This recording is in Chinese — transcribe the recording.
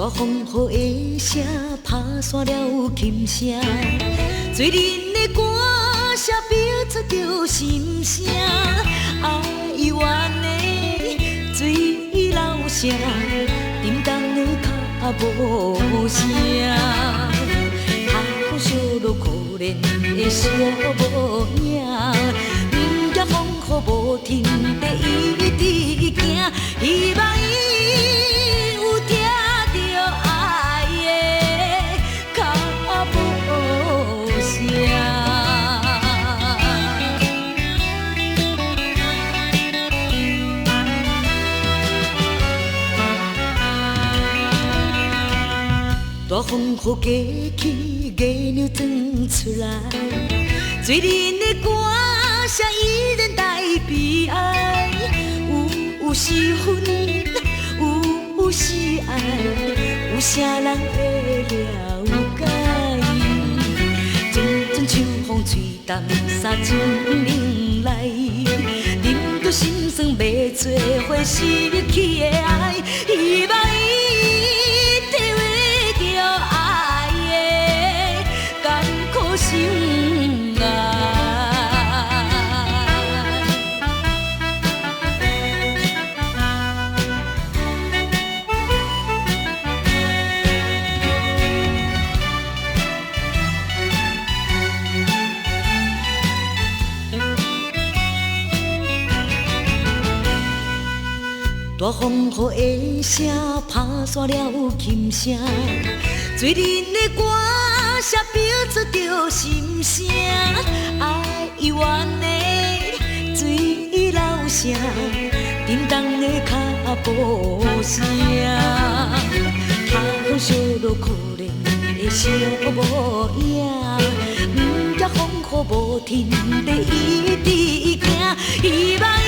大风雨的声，打散了琴声，醉人的歌声标出着心声，哀怨的水流声，沉重的脚无声，他风烧落可怜的小无影，不惊风雨无停地一直行，希望伊有听着爱的脚步声。大风雨过去，月亮转出来，醉人的歌声依然带悲哀。有是恨，有是爱，有啥人会了解？阵阵秋风吹淡三春冷来，忍着心酸要做伙失去的爱，希望伊体会着爱的艰苦心爱。大风雨的声，打散了琴声，醉人的歌声标出着心声，哀怨的水流声，沉重的脚步声，他风烧落可怜的小无影，不惊风雨无停地一直行，希望。